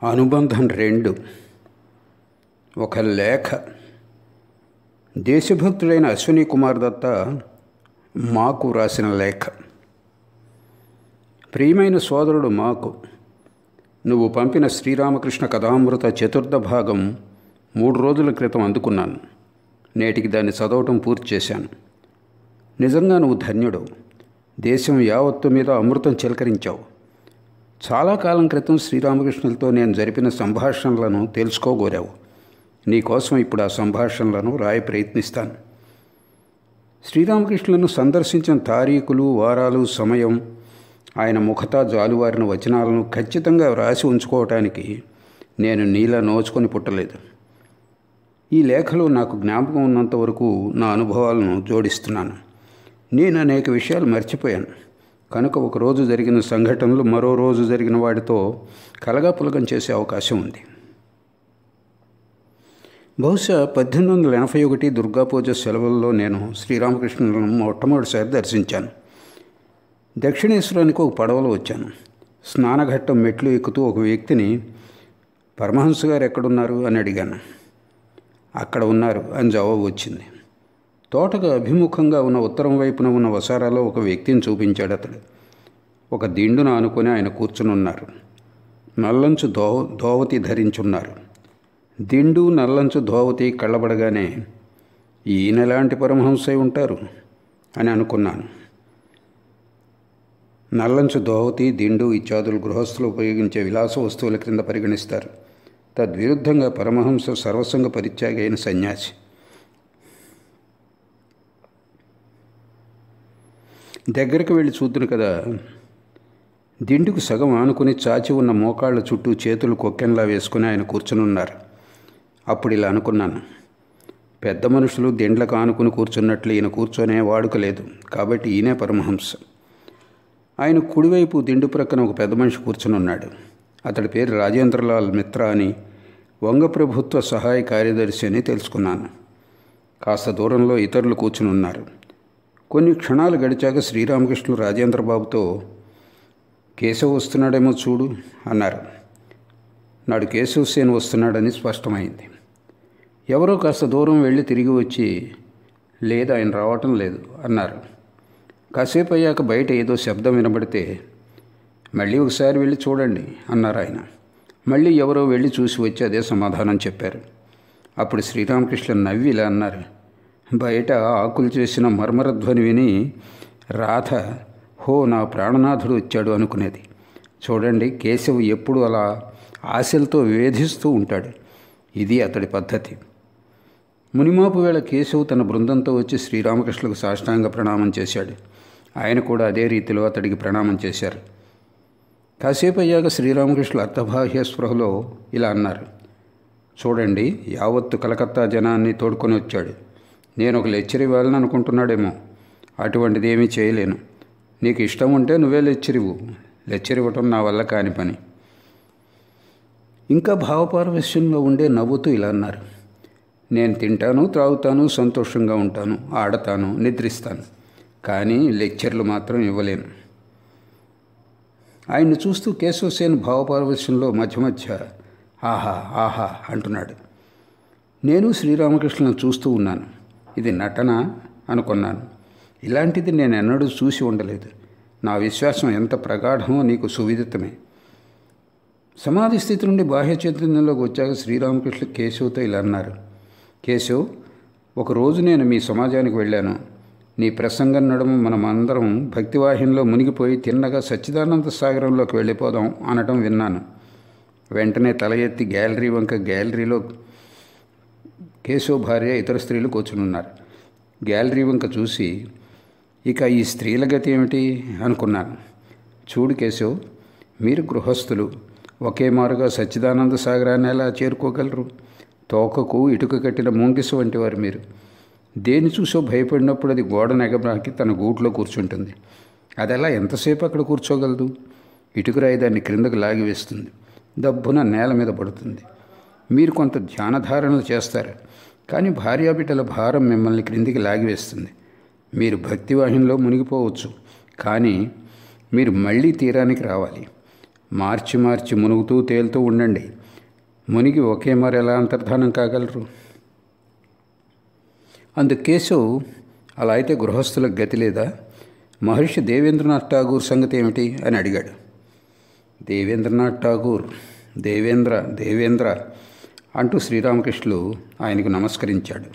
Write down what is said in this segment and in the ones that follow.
అనుబంధం 2. ఒక లేఖ. దేశభక్తుడైన అశ్విని కుమార్ దత్త మాకు రాసిన లేఖ. ప్రియమైన సోదరుడు మాకు, నువ్వు పంపిన శ్రీరామకృష్ణ కథామృత చతుర్థ భాగం 3 రోజుల క్రితం అందుకున్నాను. నేటికి దాన్ని చదవటం పూర్తి చేశాను. నిజంగా నువ్వు ధన్యుడు. దేశం యావత్తు మీద అమృతం చిలకరించావు. చాలా కాలం క్రితం శ్రీరామకృష్ణులతో నేను జరిపిన సంభాషణలను తెలుసుకోగోరావు. నీకోసం ఇప్పుడు ఆ సంభాషణలను రాయి ప్రయత్నిస్తాను. శ్రీరామకృష్ణులను సందర్శించిన తారీఖులు, వారాలు, సమయం, ఆయన ముఖతా జాలువారిన వచనాలను ఖచ్చితంగా వ్రాసి ఉంచుకోవటానికి నేను నీలా నోచుకొని పుట్టలేదు. ఈ లేఖలో నాకు జ్ఞాపకం ఉన్నంత వరకు నా అనుభవాలను జోడిస్తున్నాను. నేను అనేక విషయాలు మర్చిపోయాను కనుక ఒకరోజు జరిగిన సంఘటనలు మరో రోజు జరిగిన వాటితో కలగాపులగం చేసే అవకాశం ఉంది. బహుశా 1881 దుర్గాపూజ సెలవుల్లో నేను శ్రీరామకృష్ణులను మొట్టమొదటిసారి దర్శించాను. దక్షిణేశ్వరానికి ఒక పడవలో వచ్చాను. స్నానఘట్టం మెట్లు ఎక్కుతూ ఒక వ్యక్తిని, పరమహంస గారు ఎక్కడున్నారు అని అడిగాను. అక్కడ ఉన్నారు అని జవాబు వచ్చింది. తోటకు అభిముఖంగా ఉన్న ఉత్తరం వైపున ఉన్న వసారాలో ఒక వ్యక్తిని చూపించాడు. అతడు ఒక దిండున ఆనుకొని ఆయన కూర్చుని ఉన్నారు. నల్లంచు ధోవతి ధరించున్నారు. దిండు, నల్లంచు ధోవతి కళ్ళబడగానే ఈయన ఎలాంటి పరమహంసై ఉంటారు అని అనుకున్నాను. నల్లంచు ధోవతి, దిండు ఇత్యాదులు గృహస్థులు ఉపయోగించే విలాస వస్తువుల క్రింద పరిగణిస్తారు. తద్విరుద్ధంగా పరమహంస సర్వసంగ పరిత్యాగి అయిన సన్యాసి. దగ్గరికి వెళ్ళి చూద్దును కదా. దిండుకు సగం ఆనుకుని చాచి ఉన్న మోకాళ్ళ చుట్టూ చేతులు కొక్కెంలా వేసుకుని ఆయన కూర్చుని ఉన్నారు. అప్పుడు ఇలా అనుకున్నాను, పెద్ద మనుషులు దిండ్లకు ఆనుకుని కూర్చున్నట్లు ఈయన కూర్చొనే వాడుక లేదు, కాబట్టి ఈయనే పరమహంస. ఆయన కుడివైపు దిండు ప్రక్కన ఒక పెద్ద మనిషి కూర్చుని ఉన్నాడు. అతడి పేరు రాజేంద్రలాల్ మిత్ర అని, వంగ ప్రభుత్వ సహాయ కార్యదర్శి అని తెలుసుకున్నాను. కాస్త దూరంలో ఇతరులు కూర్చుని ఉన్నారు. కొన్ని క్షణాలు గడిచాక శ్రీరామకృష్ణులు రాజేంద్రబాబుతో, కేశవ్ వస్తున్నాడేమో చూడు అన్నారు. నాడు కేశవ్ సేన్ వస్తున్నాడని స్పష్టమైంది. ఎవరో కాస్త దూరం వెళ్ళి తిరిగి వచ్చి, లేదు ఆయన రావటం లేదు అన్నారు. కాసేపు అయ్యాక బయట ఏదో శబ్దం వినబడితే, మళ్ళీ ఒకసారి వెళ్ళి చూడండి అన్నారు ఆయన. మళ్ళీ ఎవరో వెళ్ళి చూసి వచ్చి అదే సమాధానం చెప్పారు. అప్పుడు శ్రీరామకృష్ణ నవ్వి ఇలా అన్నారు, బయట ఆకులు చేసిన మర్మరధ్వని విని రాధ హో నా ప్రాణనాథుడు వచ్చాడు అనుకునేది. చూడండి, కేశవ్ ఎప్పుడు అలా ఆశలతో వేధిస్తూ ఉంటాడు. ఇది అతడి పద్ధతి. మునిమాపు వేళ కేశవ్ తన బృందంతో వచ్చి శ్రీరామకృష్ణులకు సాష్టాంగ ప్రణామం చేశాడు. ఆయన కూడా అదే రీతిలో అతడికి ప్రణామం చేశారు. కాసేపు అయ్యాక శ్రీరామకృష్ణులు అర్థబాహ్య స్పృహలో ఇలా అన్నారు, చూడండి, యావత్తు కలకత్తా జనాన్ని తోడుకొని వచ్చాడు. నేను ఒక లెక్చర్ ఇవ్వాలని అనుకుంటున్నాడేమో. అటువంటిది ఏమీ చేయలేను. నీకు ఇష్టం ఉంటే నువ్వే లెక్చర్ ఇవ్వు. లెక్చర్ ఇవ్వటం నా వల్ల కాని పని. ఇంకా భావపారవశ్యంలో ఉండే నవ్వుతూ ఇలా అన్నారు, నేను తింటాను, త్రాగుతాను, సంతోషంగా ఉంటాను, ఆడతాను, నిద్రిస్తాను, కానీ లెక్చర్లు మాత్రం ఇవ్వలేను. ఆయన్ని చూస్తూ కేశవ్ సేన్ భావపారవశ్యంలో మధ్య మధ్య ఆహా ఆహా అంటున్నాడు. నేను శ్రీరామకృష్ణులను చూస్తూ ఉన్నాను. ఇది నటన అనుకున్నాను. ఇలాంటిది నేను ఎన్నడూ చూసి ఉండలేదు. నా విశ్వాసం ఎంత ప్రగాఢమో నీకు సువిదితమే. సమాధి స్థితి నుండి బాహ్య చైతన్యంలోకి వచ్చాక శ్రీరామకృష్ణ కేశవ్తో ఇలా అన్నారు, కేశవ్, ఒకరోజు నేను మీ సమాజానికి వెళ్ళాను. నీ ప్రసంగం నడుమ మనమందరం భక్తివాహినిలో మునిగిపోయి తిన్నగా సచ్చిదానంద సాగరంలోకి వెళ్ళిపోదాం అనటం విన్నాను. వెంటనే తల ఎత్తి గ్యాలరీ వంక గ్యాలరీలో కేశవ్ భార్య, ఇతర స్త్రీలు కూర్చునున్నారు. గ్యాలరీ వంక చూసి, ఇక ఈ స్త్రీల గతి ఏమిటి అనుకున్నాను. చూడు కేశవ్, మీరు గృహస్థులు, ఒకే మారుగా సచ్చిదానంద సాగరాన్ని ఎలా చేరుకోగలరు? తోకకు ఇటుక కట్టిన ముంగిస వంటి వారు మీరు. దేని చూసో భయపడినప్పుడు అది గోడ నెగబ్రాకి తన గూట్లో కూర్చుంటుంది. అది అలా ఎంతసేపు అక్కడ కూర్చోగలదు? ఇటుకరాయి దాన్ని క్రిందకు లాగివేస్తుంది. దబ్బున నేల మీద పడుతుంది. మీరు కొంత ధ్యానధారణలు చేస్తారు, కానీ భార్యాబిడ్డల భారం మిమ్మల్ని క్రిందికి లాగివేస్తుంది. మీరు భక్తివాహినిలో మునిగిపోవచ్చు, కానీ మీరు మళ్ళీ తీరానికి రావాలి. మార్చి మార్చి మునుగుతూ తేలుతూ ఉండండి. మునిగి ఒకే మరి ఎలా అంతర్ధానం కాగలరు? అందుకు కేశవ్, అలా అయితే గృహస్థులకు గతి లేదా? మహర్షి దేవేంద్రనాథ్ ఠాగూర్ సంగతి ఏమిటి అని అడిగాడు. దేవేంద్రనాథ్ ఠాగూర్, దేవేంద్ర దేవేంద్ర అంటూ శ్రీరామకృష్ణులు ఆయనకు నమస్కరించాడు.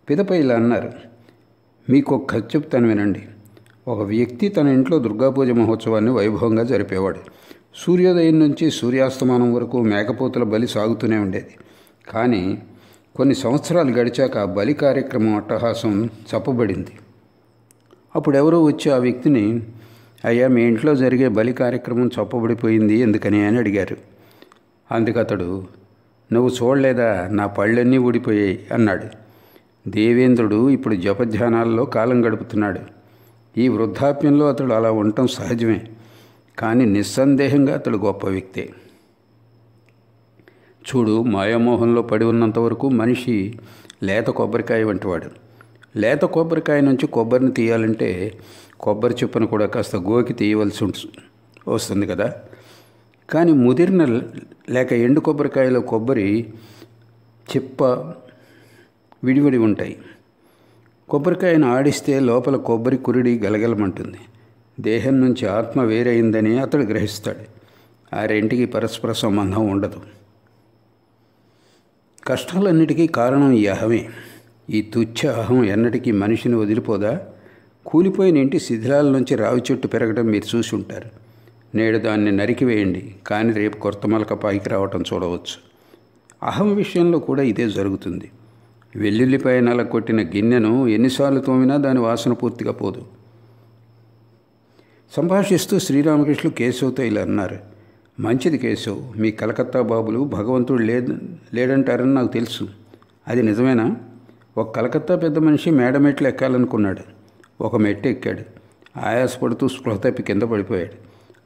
పిదప ఇలా అన్నారు, మీకు ఒక కథ చెప్తాను వినండి. ఒక వ్యక్తి తన ఇంట్లో దుర్గాపూజ మహోత్సవాన్ని వైభవంగా జరిపేవాడు. సూర్యోదయం నుంచి సూర్యాస్తమానం వరకు మేకపోతుల బలి సాగుతూనే ఉండేది. కానీ కొన్ని సంవత్సరాలు గడిచాక ఆ బలి కార్యక్రమం అట్టహాసం చప్పబడింది. అప్పుడు ఎవరో వచ్చి ఆ వ్యక్తిని, అయ్యా, మీ ఇంట్లో జరిగే బలి కార్యక్రమం చప్పబడిపోయింది ఎందుకని అని అడిగారు. అందుకతడు, నువ్వు చూడలేదా, నా పళ్ళన్నీ ఊడిపోయాయి అన్నాడు. దేవేంద్రుడు ఇప్పుడు జపధ్యానాల్లో కాలం గడుపుతున్నాడు. ఈ వృద్ధాప్యంలో అతడు అలా ఉండటం సహజమే. కానీ నిస్సందేహంగా అతడు గొప్ప వ్యక్తే. చూడు, మాయామోహంలో పడి ఉన్నంతవరకు మనిషి లేత కొబ్బరికాయ వంటివాడు. లేత కొబ్బరికాయ నుంచి కొబ్బరిని తీయాలంటే కొబ్బరి చిప్పను కూడా కాస్త గోకి తీయవలసి వస్తుంది కదా. కానీ ముదిరిన లేక ఎండు కొబ్బరికాయలో కొబ్బరి చిప్ప విడివిడి ఉంటాయి. కొబ్బరికాయను ఆడిస్తే లోపల కొబ్బరి కురిడి గలగలమంటుంది. దేహం నుంచి ఆత్మ వేరైందని అతడు గ్రహిస్తాడు. ఆ రెంటికి పరస్పర సంబంధం ఉండదు. కష్టాలన్నిటికీ కారణం ఈ అహమే. ఈ తుచ్చ అహం ఎన్నటికీ మనిషిని వదిలిపోదా? కూలిపోయిన ఇంటి శిథిలాల నుంచి రావి చెట్టు పెరగడం మీరు చూసి ఉంటారు. నేడు దాన్ని నరికివేయండి, కానీ రేపు కొత్త మొలక పైకి రావటం చూడవచ్చు. అహం విషయంలో కూడా ఇదే జరుగుతుంది. వెల్లుల్లిపై నలకొట్టిన గిన్నెను ఎన్నిసార్లు తోమినా దాని వాసన పూర్తిగా పోదు. సంభాషిస్తూ శ్రీరామకృష్ణులు కేశవ్తో ఇలా అన్నారు, మంచిది కేశవ్, మీ కలకత్తా బాబులు భగవంతుడు లేడంటారని నాకు తెలుసు. అది నిజమేనా? ఒక కలకత్తా పెద్ద మనిషి మేడమెట్లు ఎక్కాలనుకున్నాడు. ఒక మెట్టు ఎక్కాడు. ఆయాసపడుతూ స్పృహ తప్పి కింద పడిపోయాడు.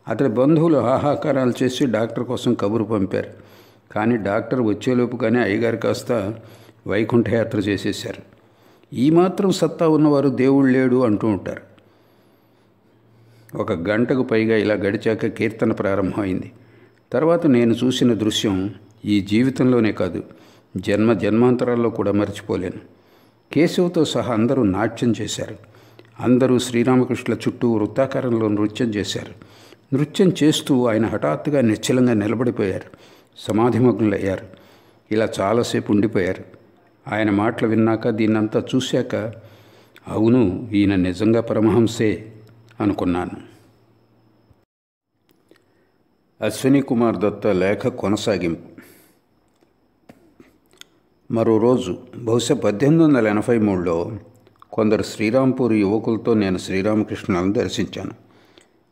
అతడి బంధువులు హాహాకారాలు చేసి డాక్టర్ కోసం కబురు పంపారు. కానీ డాక్టర్ వచ్చేలోపుగానే అయ్యగారు కాస్త వైకుంఠయాత్ర చేసేశారు. ఈ మాత్రం సత్తా ఉన్నవారు దేవుడు లేడు అంటూ ఉంటారు. ఒక గంటకు పైగా ఇలా గడిచాక కీర్తన ప్రారంభమైంది. తర్వాత నేను చూసిన దృశ్యం ఈ జీవితంలోనే కాదు, జన్మాంతరాల్లో కూడా మర్చిపోలేను. కేశవ్తో సహా అందరూ నాట్యం చేశారు. అందరూ శ్రీరామకృష్ణుల చుట్టూ వృత్తాకారంలో నృత్యం చేశారు. నృత్యం చేస్తూ ఆయన హఠాత్తుగా నిశ్చలంగా నిలబడిపోయారు. సమాధిమగ్నులయ్యారు. ఇలా చాలాసేపు ఉండిపోయారు. ఆయన మాటలు విన్నాక, దీన్నంతా చూశాక, అవును, ఈయన నిజంగా పరమహంసే అనుకున్నాను. అశ్విని కుమార్ దత్త లేఖ కొనసాగింపు. మరో రోజు, బహుశా 1883లో కొందరు శ్రీరాంపూర్ యువకులతో నేను శ్రీరామకృష్ణులను దర్శించాను.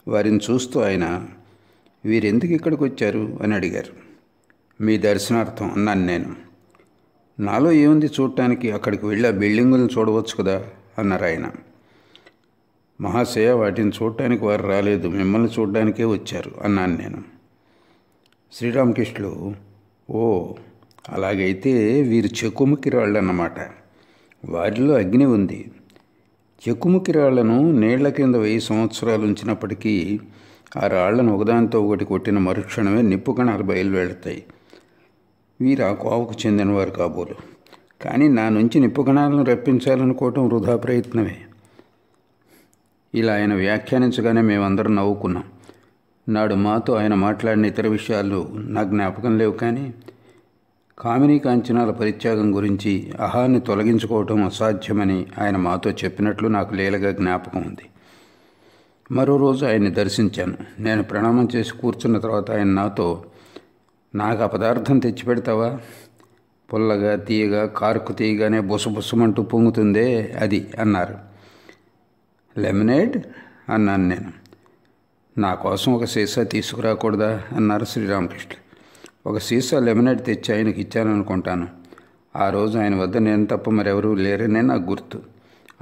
వారిని చూస్తూ ఆయన, వీరెందుకు ఇక్కడికి వచ్చారు అని అడిగారు. మీ దర్శనార్థం అన్నాను నేను. నాలో ఏముంది చూడటానికి, అక్కడికి వెళ్ళి ఆ బిల్డింగులను చూడవచ్చు కదా అన్నారు ఆయన. మహాశయ, వాటిని చూడటానికి వారు రాలేదు, మిమ్మల్ని చూడడానికే వచ్చారు అన్నాను నేను. శ్రీరామకృష్ణులు, ఓ అలాగైతే వీరు చెక్కుముక్కి రాళ్ళన్నమాట. వారిలో అగ్ని ఉంది. చెక్కుముక్కి రాళ్లను నీళ్ల కింద 1000 సంవత్సరాలు ఉంచినప్పటికీ ఆ రాళ్లను ఒకదానితో ఒకటి కొట్టిన మరుక్షణమే నిప్పు కణాలు బయలువెళ్తాయి. వీరు ఆ కోవకు చెందినవారు కాబోలు. కానీ నా నుంచి నిప్పు కణాలను రప్పించాలనుకోవటం వృధా ప్రయత్నమే. ఇలా ఆయన వ్యాఖ్యానించగానే మేమందరం నవ్వుకున్నాం. నాడు మాతో ఆయన మాట్లాడిన ఇతర విషయాలు నాకు జ్ఞాపకం లేవు. కానీ కామినీ కాంచనాల పరిత్యాగం గురించి, అహాన్ని తొలగించుకోవటం అసాధ్యమని ఆయన మాతో చెప్పినట్లు నాకు లీలగా జ్ఞాపకం ఉంది. మరో రోజు ఆయన్ని దర్శించాను. నేను ప్రణామం చేసి కూర్చున్న తర్వాత ఆయన నాతో, నాకు ఆ పదార్థం తెచ్చిపెడతావా? పుల్లగా తీయగా కారుకు తీయగానే బుసబుసమంటూ పొంగుతుందే అది అన్నారు. లెమనేడ్ అన్నాను నేను. నా కోసం ఒక సీసా తీసుకురాకూడదా అన్నారు శ్రీరామకృష్ణ. ఒక సీసా లెమనేడ్ తెచ్చి ఆయనకి ఇచ్చాననుకుంటాను. ఆ రోజు ఆయన వద్ద నేను తప్ప మరెవరూ లేరనే నాకు గుర్తు.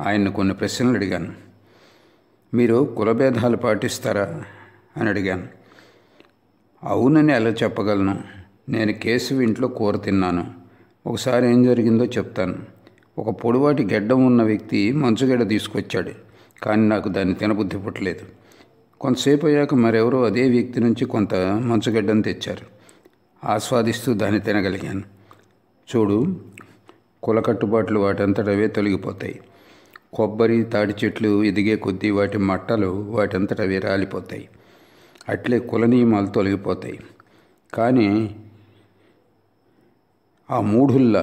ఆయన్ని కొన్ని ప్రశ్నలు అడిగాను. మీరు కులభేదాలు పాటిస్తారా అని అడిగాను. అవునని ఎలా చెప్పగలను? నేను కేశవ్ ఇంట్లో కూర తిన్నాను. ఒకసారి ఏం జరిగిందో చెప్తాను. ఒక పొడివాటి గెడ్డం ఉన్న వ్యక్తి మంచుగడ్డ తీసుకొచ్చాడు. కానీ నాకు దాన్ని తినబుద్ధి పుట్టలేదు. కొంతసేపు అయ్యాక మరెవరో అదే వ్యక్తి నుంచి కొంత మంచుగడ్డను తెచ్చారు. ఆస్వాదిస్తూ దాన్ని తినగలిగాను. చూడు, కుల కట్టుబాట్లు వాటంతటవే తొలగిపోతాయి. కొబ్బరి, తాటి చెట్లు ఎదిగే కొద్దీ వాటి మట్టలు వాటంతటవే రాలిపోతాయి. అట్లే కుల నియమాలు తొలగిపోతాయి. కానీ ఆ మూఢుల్లా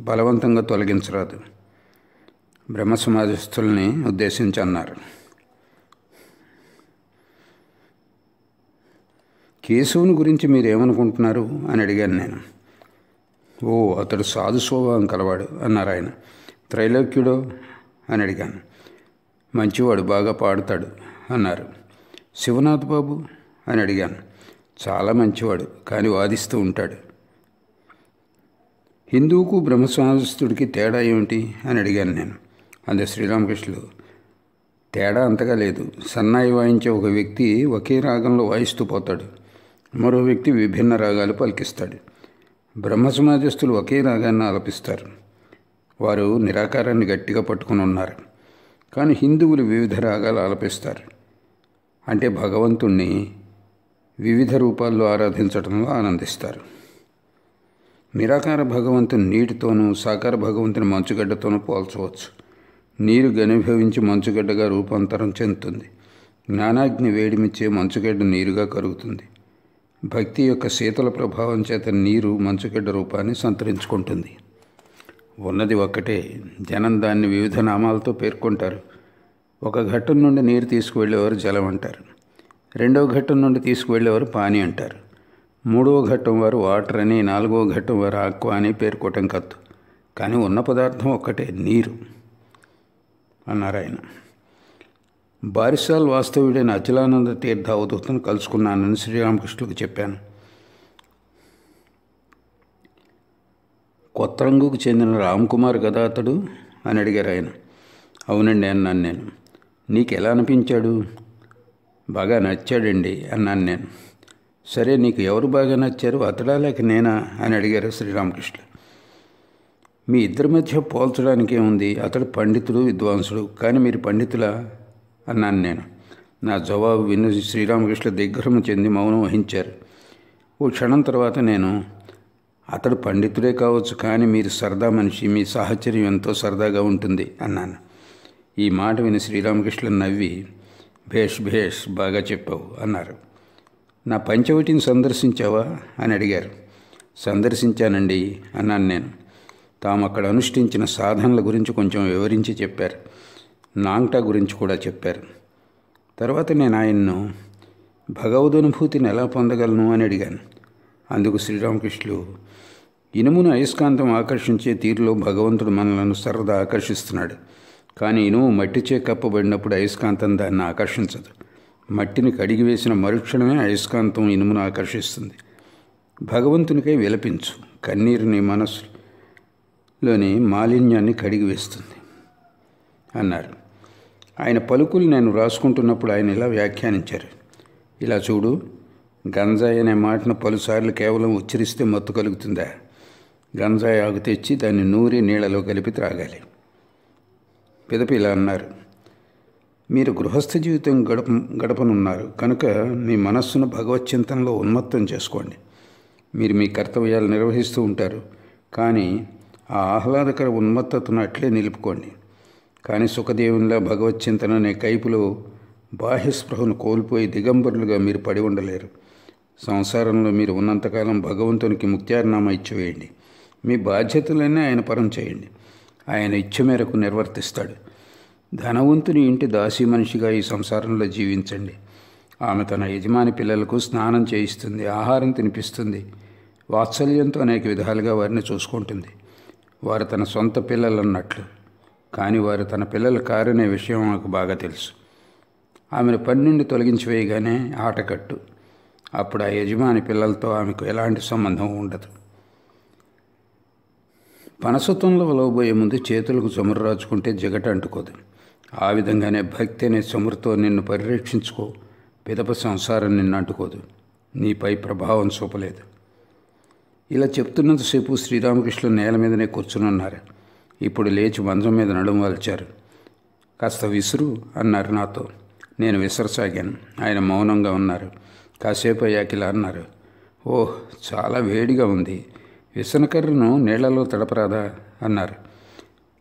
బలవంతంగా తొలగించరాదు. బ్రహ్మ సమాజస్తుల్ని ఉద్దేశించి అన్నారు. కేశవుని గురించి మీరేమనుకుంటున్నారు అని అడిగాను నేను. ఓ, అతడు సాధు స్వభావం కలవాడు అన్నారు ఆయన. త్రైలోక్యుడో అని అడిగాను. మంచివాడు, బాగా పాడుతాడు అన్నారు. శివనాథ్ బాబు అని అడిగాను. చాలా మంచివాడు, కానీ వాదిస్తూ ఉంటాడు. హిందువుకు బ్రహ్మసమాజస్తుడికి తేడా ఏమిటి అని అడిగాను నేను. అందే శ్రీరామకృష్ణులు, తేడా అంతగా లేదు. సన్నాయి వాయించే ఒక వ్యక్తి ఒకే రాగంలో వాయిస్తూ పోతాడు, మరో వ్యక్తి విభిన్న రాగాలు పలికిస్తాడు. బ్రహ్మ సమాజస్తులు ఒకే రాగాన్ని ఆలపిస్తారు. వారు నిరాకారాన్ని గట్టిగా పట్టుకుని ఉన్నారు. కానీ హిందువులు వివిధ రాగాలు ఆలపిస్తారు. అంటే భగవంతుణ్ణి వివిధ రూపాల్లో ఆరాధించడంలో ఆనందిస్తారు. నిరాకార భగవంతుని నీటితోనూ, సాకార భగవంతుని మంచుగడ్డతోనూ పోల్చవచ్చు. నీరు ఘనీభవించి మంచుగడ్డగా రూపాంతరం చెందుతుంది. జ్ఞానాగ్ని వేడిమిచ్చే మంచుగడ్డ నీరుగా కరుగుతుంది. భక్తి యొక్క శీతల ప్రభావం చేత నీరు మంచుగడ్డ రూపాన్ని సంతరించుకుంటుంది. ఉన్నది ఒక్కటే, జనం దాన్ని వివిధ నామాలతో పేర్కొంటారు. ఒక ఘట్టం నుండి నీరు తీసుకువెళ్ళేవారు జలం అంటారు. రెండవ ఘట్టం నుండి తీసుకువెళ్ళేవారు పానీ అంటారు. మూడవ ఘట్టం వారు వాటర్ అని, నాలుగవ ఘట్టం వారు ఆక్వా అని పేర్కోవటం కద్దు. కానీ ఉన్న పదార్థం ఒక్కటే, నీరు అన్నారు ఆయన. బారిసాల్ వాస్తవుడైన అచలానంద తీర్థ అవధూతను కలుసుకున్నానని శ్రీరామకృష్ణులకు చెప్పాను. కొత్త రంగుకు చెందిన రామ్కుమార్ కదా అతడు అని అడిగారు ఆయన. అవునండి అన్నాను నేను. నీకు ఎలా అనిపించాడు? బాగా నచ్చాడండి అన్నాను నేను. సరే, నీకు ఎవరు బాగా నచ్చారు, అతడా లేక నేనా అని అడిగారు శ్రీరామకృష్ణులు. మీ ఇద్దరి మధ్య పోల్చడానికి ఏముంది? అతడు పండితుడు, విద్వాంసుడు, కానీ మీరు పండితులా అన్నాను నేను. నా జవాబు విని శ్రీరామకృష్ణ దిగ్భ్రమ చెంది మౌనం వహించారు. ఓ క్షణం తర్వాత నేను, అతడు పండితుడే కావచ్చు, కానీ మీరు సరదా మనిషి, మీ సాహచర్యం ఎంతో సరదాగా ఉంటుంది అన్నాను. ఈ మాట విని శ్రీరామకృష్ణ నవ్వి, భేష్ భేష్, బాగా చెప్పావు అన్నారు. నా పంచవటిని సందర్శించావా అని అడిగారు. సందర్శించానండి అన్నాను నేను. తాము అక్కడ అనుష్ఠించిన సాధనల గురించి కొంచెం వివరించి చెప్పారు. నాంగ్టా గురించి కూడా చెప్పారు. తర్వాత నేను ఆయన్ను భగవదనుభూతిని ఎలా పొందగలను అని అడిగాను. అందుకు శ్రీరామకృష్ణులు, ఇనుమును అయస్కాంతం ఆకర్షించే తీరులో భగవంతుడు మనలను సరదా ఆకర్షిస్తున్నాడు. కానీ ఇనుము మట్టిచే కప్పబడినప్పుడు అయస్కాంతం దాన్ని ఆకర్షించదు. మట్టిని కడిగి వేసిన మరుక్షణమే అయస్కాంతం ఇనుమును ఆకర్షిస్తుంది. భగవంతునికై విలపించు, కన్నీరుని మనసులోని మాలిన్యాన్ని కడిగి వేస్తుంది అన్నారు. ఆయన పలుకులు నేను రాసుకుంటున్నప్పుడు ఆయన ఇలా వ్యాఖ్యానించారు. ఇలా చూడు, గంజాయి అనే మాటను పలుసార్లు కేవలం ఉచ్చరిస్తే మత్తు కలుగుతుందా? గంజాయి ఆకు తెచ్చి దాన్ని నూరి నీళ్లలో కలిపి త్రాగాలి. పిదపి ఇలా అన్నారు, మీరు గృహస్థ జీవితం గడపనున్నారు కనుక మీ మనస్సును భగవచ్చింతనలో ఉన్మత్తం చేసుకోండి. మీరు మీ కర్తవ్యాలు నిర్వహిస్తూ ఉంటారు, కానీ ఆ ఆహ్లాదకర ఉన్మత్తతను అట్లే నిలుపుకోండి. కానీ సుఖదేవునిలా భగవచ్చింతన అనే కైపులో బాహ్యస్పృహను కోల్పోయి దిగంబరులుగా మీరు పడి ఉండలేరు. సంసారంలో మీరు ఉన్నంతకాలం భగవంతునికి ముక్త్యారనామా ఇచ్చివేయండి. మీ బాధ్యతలన్నీ ఆయన పరం చేయండి. ఆయన ఇచ్చ మేరకు నిర్వర్తిస్తాడు. ధనవంతుని ఇంటి దాసీ మనిషిగా ఈ సంసారంలో జీవించండి. ఆమె తన యజమాని పిల్లలకు స్నానం చేయిస్తుంది, ఆహారం తినిపిస్తుంది, వాత్సల్యంతో అనేక విధాలుగా వారిని చూసుకుంటుంది. వారు తన సొంత పిల్లలన్నట్లు, కానీ వారు తన పిల్లలు కారనే విషయం ఆమెకు బాగా తెలుసు. ఆమెను పని నుండి తొలగించి వేయగానే ఆటకట్టు. అప్పుడు ఆ యజమాని పిల్లలతో ఆమెకు ఎలాంటి సంబంధం ఉండదు. పనసత్వంలో వలవబోయే ముందు చేతులకు చమురు రాచుకుంటే జగట అంటుకోదు. ఆ విధంగానే భక్తి అనే చమురుతో నిన్ను పరిరక్షించుకో. పిదప సంసారం నిన్ను అంటుకోదు, నీపై ప్రభావం చూపలేదు. ఇలా చెప్తున్నంతసేపు శ్రీరామకృష్ణులు నేల మీదనే కూర్చుని ఉన్నారు. ఇప్పుడు లేచి మంచం మీద నడుము వాల్చారు. కాస్త విసురు అన్నారు నాతో. నేను విసరసాగాను. ఆయన మౌనంగా ఉన్నారు. కాసేపు అయ్యాక ఇలా అన్నారు. ఓహ్, చాలా వేడిగా ఉంది. విసనకర్రను నీళ్లలో తడపరాదా అన్నారు.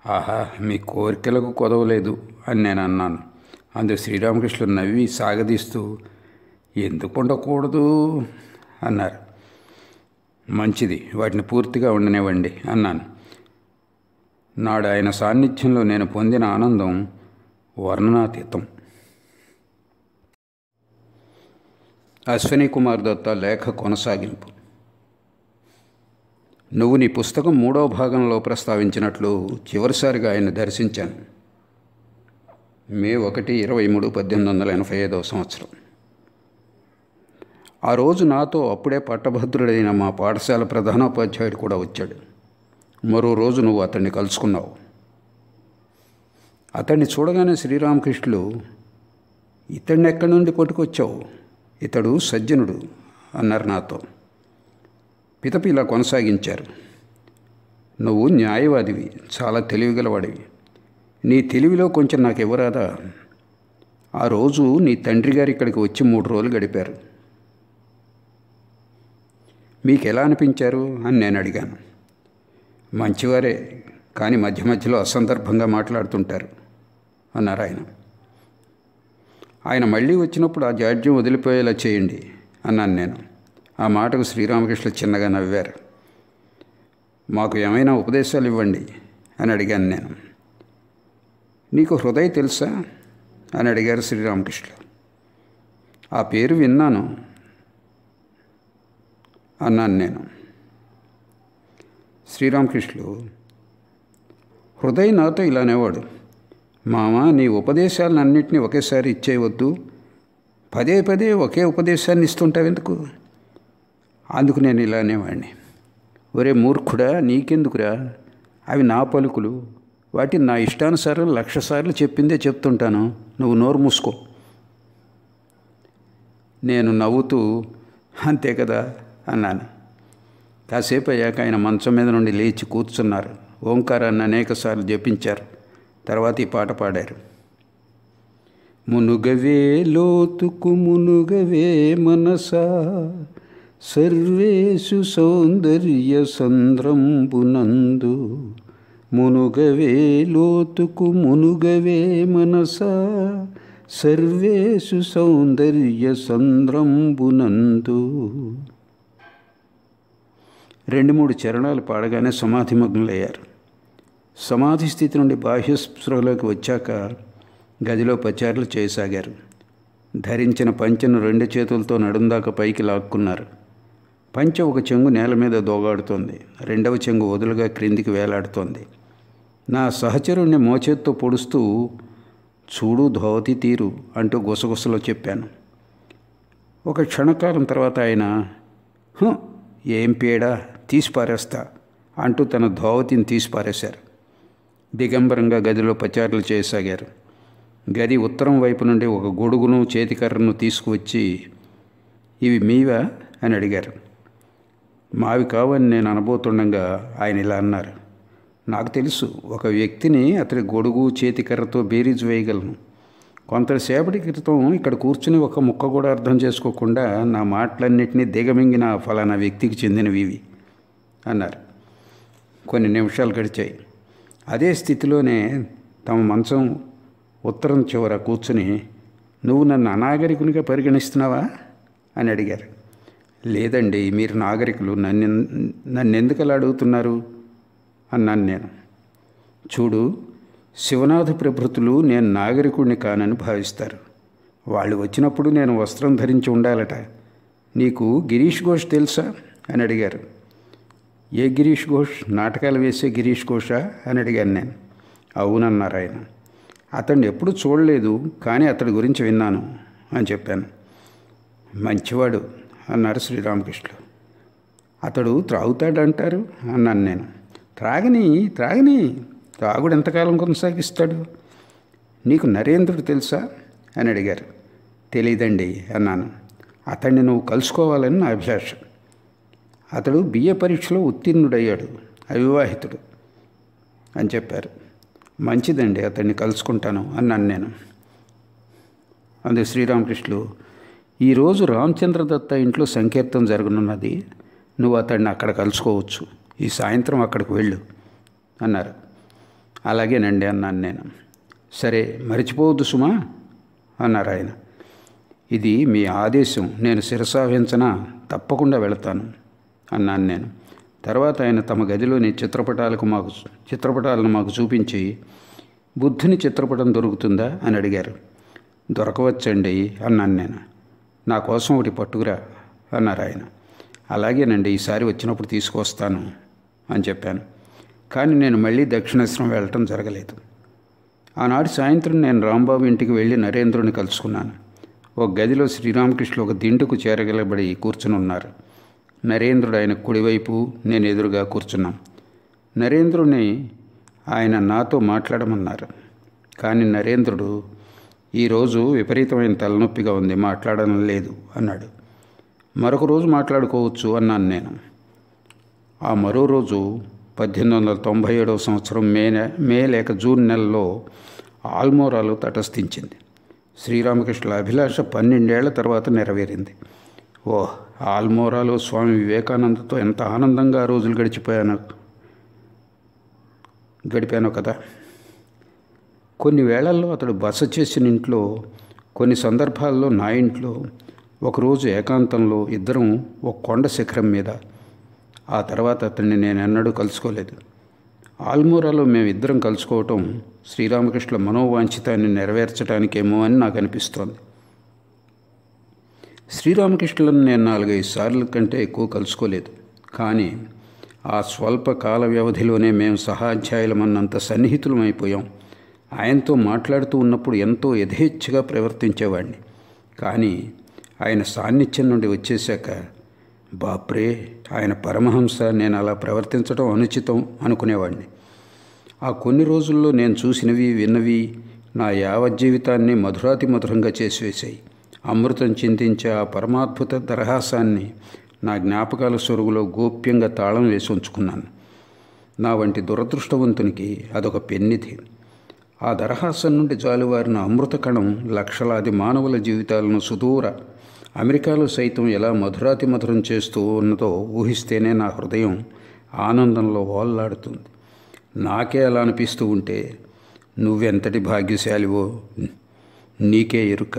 ఆహా, మీ కోరికలకు కొదవలేదు అని నేను అన్నాను. అందుకు శ్రీరామకృష్ణుడు నవ్వి సాగదీస్తూ ఎందుకు ఉండకూడదు అన్నారు. మంచిది, వాటిని పూర్తిగా ఉండనివ్వండి అన్నాను. నాడు ఆయన సాన్నిధ్యంలో నేను పొందిన ఆనందం వర్ణనాతీతం. అశ్విని కుమార్ దత్త లేఖ కొనసాగింపు. నువ్వు నీ పుస్తకం 3వ భాగంలో ప్రస్తావించినట్లు చివరిసారిగా ఆయన దర్శించాను మే 1, 23, 1885 సంవత్సరం. ఆ రోజు నాతో అప్పుడే పట్టభద్రుడైన మా పాఠశాల ప్రధానోపాధ్యాయుడు కూడా వచ్చాడు. మరో రోజు నువ్వు అతన్ని కలుసుకున్నావు. అతన్ని చూడగానే శ్రీరామకృష్ణులు, ఇతన్ని ఎక్కడి నుండి పట్టుకొచ్చావు? ఇతడు సజ్జనుడు అన్నారు నాతో. పితపి ఇలా కొనసాగించారు. నువ్వు న్యాయవాదివి, చాలా తెలివిగలవాడివి. నీ తెలివిలో కొంచెం నాకు ఇవ్వరాదా? ఆ రోజు నీ తండ్రి గారు ఇక్కడికి వచ్చి 3 రోజులు గడిపారు. మీకు ఎలా అనిపించారు అని నేను అడిగాను. మంచివారే, కానీ మధ్య మధ్యలో అసందర్భంగా మాట్లాడుతుంటారు అన్నారు ఆయన. ఆయన మళ్ళీ వచ్చినప్పుడు ఆ జాడ్యం వదిలిపోయేలా చేయండి అన్నాను నేను. ఆ మాటకు శ్రీరామకృష్ణ చిన్నగా నవ్వారు. మాకు ఏమైనా ఉపదేశాలు ఇవ్వండి అని అడిగాను నేను. నీకు హృదయ్ తెలుసా అని అడిగారు శ్రీరామకృష్ణ. ఆ పేరు విన్నాను అన్నాను నేను. శ్రీరామకృష్ణులు, హృదయ్ నాతో ఇలా అనేవాడు. మామ, నీ ఉపదేశాలన్నింటినీ ఒకేసారి ఇచ్చేయవద్దు. పదే పదే ఒకే ఉపదేశాన్ని ఇస్తుంటావెందుకు? అందుకు నేను ఇలా అనేవాడిని. ఒరే మూర్ఖుడా, నీకెందుకురా? అవి నా పలుకులు. వాటిని నా ఇష్టానుసారం 1,00,000 సార్లు చెప్పిందే చెప్తుంటాను. నువ్వు నోరు మూసుకో. నేను నవ్వుతూ అంతే కదా అన్నాను. కాసేపు అయ్యాక ఆయన మంచం మీద నుండి లేచి కూర్చున్నారు. ఓంకారాన్ని అనేకసార్లు జపించారు. తర్వాత ఈ పాట పాడారు. మునుగవే లోతుకు మునుగవే మనసా, సర్వేషు సౌందర్య సంద్రంబునందు. మునుగవే లోతుకు మునుగవే మనసా, సర్వేషు సౌందర్య సంద్రంబునందు. 2-3 చరణాలు పాడగానే సమాధిమగ్నులయ్యారు. సమాధి స్థితి నుండి బాహ్య స్పృహలోకి వచ్చాక గదిలో పచారులు చేయసాగారు. ధరించిన పంచెను 2 చేతులతో నడుందాకా పైకి లాక్కున్నారు. పంచె ఒక చెంగు నేల మీద దోగాడుతోంది, 2వ చెంగు వదులుగా క్రిందికి వేలాడుతోంది. నా సహచరుణ్ణి మోచేత్తో పొడుస్తూ, చూడు ధోవతి తీరు అంటూ గుసగుసలో చెప్పాను. ఒక క్షణకాలం తర్వాత ఆయన, ఏం పేడా, తీసిపారేస్తా అంటూ తన ధోవతిని తీసిపారేశారు. దిగంబరంగా గదిలో పచారులు చేయసాగారు. గది ఉత్తరం వైపు నుండి ఒక గొడుగును చేతికర్రను తీసుకువచ్చి, ఇవి మీవా అని అడిగారు. మావి కావని నేను అనబోతుండగా ఆయన ఇలా అన్నారు. నాకు తెలుసు, ఒక వ్యక్తిని అతడి గొడుగు చేతికర్రతో బేరీజు వేయగలను. కొంతసేపటి క్రితం ఇక్కడ కూర్చుని ఒక ముక్క కూడా అర్థం చేసుకోకుండా నా మాటలన్నింటినీ దిగమింగిన ఫలానా వ్యక్తికి చెందినవి ఇవి అన్నారు. కొన్ని నిమిషాలు గడిచాయి. అదే స్థితిలోనే తమ మంచం ఉత్తరం చివర కూర్చుని, నువ్వు నన్ను అనాగరికునిగా పరిగణిస్తున్నావా అని అడిగారు. లేదండి, మీరు నాగరికులు. నన్నెందుకు అలా అడుగుతున్నారు అన్నాను నేను. చూడు, శివనాథ ప్రభృతులు నేను నాగరికుడిని కానని భావిస్తారు. వాళ్ళు వచ్చినప్పుడు నేను వస్త్రం ధరించి ఉండాలట. నీకు గిరీష్ ఘోష్ తెలుసా అని అడిగారు. ఏ గిరీష్ ఘోష్? నాటకాలు వేసే గిరీష్ ఘోషా అని అడిగాను నేను. అవునన్నారు ఆయన. అతన్ని ఎప్పుడు చూడలేదు, కానీ అతడి గురించి విన్నాను అని చెప్పాను. మంచివాడు అన్నారు శ్రీరామకృష్ణులు. అతడు త్రాగుతాడంటారు అన్నాను నేను. త్రాగని త్రాగుడు ఎంతకాలం కొనసాగిస్తాడు? నీకు నరేంద్రుడు తెలుసా అని అడిగారు. తెలీదండి అన్నాను. అతన్ని నువ్వు కలుసుకోవాలని నా అభిలాష. అతడు BA పరీక్షలో ఉత్తీర్ణుడయ్యాడు, అవివాహితుడు అని చెప్పారు. మంచిదండి, అతన్ని కలుసుకుంటాను అన్నాను నేను. అందుకు శ్రీరామకృష్ణులు, ఈరోజు రామచంద్రదత్త ఇంట్లో సంకీర్తన జరగనున్నది, నువ్వు అతన్ని అక్కడ కలుసుకోవచ్చు, ఈ సాయంత్రం అక్కడికి వెళ్ళు అన్నారు. అలాగేనండి అన్నాను నేను. సరే, మరిచిపోవద్దు సుమా అన్నారు ఆయన. ఇది మీ ఆదేశం, నేను శిరసావహించనా, తప్పకుండా వెళతాను అన్నాను నేను. తర్వాత ఆయన తమ గదిలోని చిత్రపటాలను మాకు చూపించి, బుద్ధుని చిత్రపటం దొరుకుతుందా అని అడిగారు. దొరకవచ్చండి అన్నాను నేను. నా కోసం ఒకటి పట్టుకురా అన్నారు ఆయన. అలాగేనండి, ఈసారి వచ్చినప్పుడు తీసుకొస్తాను అని చెప్పాను. కానీ నేను మళ్ళీ దక్షిణేశ్వరం వెళ్ళటం జరగలేదు. ఆనాడు సాయంత్రం నేను రాంబాబు ఇంటికి వెళ్ళి నరేంద్రుని కలుసుకున్నాను. ఒక గదిలో శ్రీరామకృష్ణులు ఒక దిండుకు చేరగలబడి కూర్చుని ఉన్నారు. నరేంద్రుడు ఆయన కుడివైపు, నేను ఎదురుగా కూర్చున్నాం. నరేంద్రుని ఆయన నాతో మాట్లాడమన్నారు. కానీ నరేంద్రుడు, ఈరోజు విపరీతమైన తలనొప్పిగా ఉంది, మాట్లాడడం లేదు అన్నాడు. మరొక రోజు మాట్లాడుకోవచ్చు అన్నాను నేను. ఆ మరో రోజు 1897 సంవత్సరం మే లేక జూన్ నెలలో ఆల్మోరాలో తటస్థించింది. శ్రీరామకృష్ణుల అభిలాష 12 ఏళ్ల తర్వాత నెరవేరింది. ఓహ్, ఆల్మోరాలో స్వామి వివేకానందతో ఎంత ఆనందంగా రోజులు గడిపానో కదా. కొన్ని వేళల్లో అతడు బస చేసిన ఇంట్లో, కొన్ని సందర్భాల్లో నా ఇంట్లో, ఒకరోజు ఏకాంతంలో ఇద్దరం ఒక కొండ శిఖరం మీద. ఆ తర్వాత అతన్ని నేను ఎన్నడూ కలుసుకోలేదు. ఆల్మోరాలో మేమిద్దరం కలుసుకోవటం శ్రీరామకృష్ణుల మనోవాంఛితాన్ని నెరవేర్చడానికేమో అని నాకు అనిపిస్తోంది. శ్రీరామకృష్ణులను నేను 4-5 సార్లు కంటే ఎక్కువ కలుసుకోలేదు. కానీ ఆ స్వల్ప కాల వ్యవధిలోనే మేము సహాధ్యాయులమన్నంత సన్నిహితులమైపోయాం. ఆయనతో మాట్లాడుతూ ఉన్నప్పుడు ఎంతో యథేచ్ఛగా ప్రవర్తించేవాడిని. కానీ ఆయన సాన్నిధ్యం నుండి వచ్చేశాక, బాప్రే, ఆయన పరమహంస, నేను అలా ప్రవర్తించడం అనుచితం అనుకునేవాడిని. ఆ కొన్ని రోజుల్లో నేను చూసినవి, విన్నవి నా యావజ్జీవితాన్ని మధురాతి మధురంగా చేసివేశాయి. అమృతం చిందించే ఆ పరమాద్భుత దరహాసాన్ని నా జ్ఞాపకాల సొరుగులో గోప్యంగా తాళం వేసి ఉంచుకున్నాను. నా వంటి దురదృష్టవంతునికి అదొక పెన్నిధి. ఆ దరహాసం నుండి జాలువారిన అమృత కణం లక్షలాది మానవుల జీవితాలను సుదూర అమెరికాలో సైతం ఎలా మధురాతి మధురం చేస్తూ ఉన్నదో ఊహిస్తేనే నా హృదయం ఆనందంలో ఓల్లాడుతుంది. నాకే అలా అనిపిస్తూ ఉంటే నువ్వెంతటి భాగ్యశాలివో నీకే ఎరుక.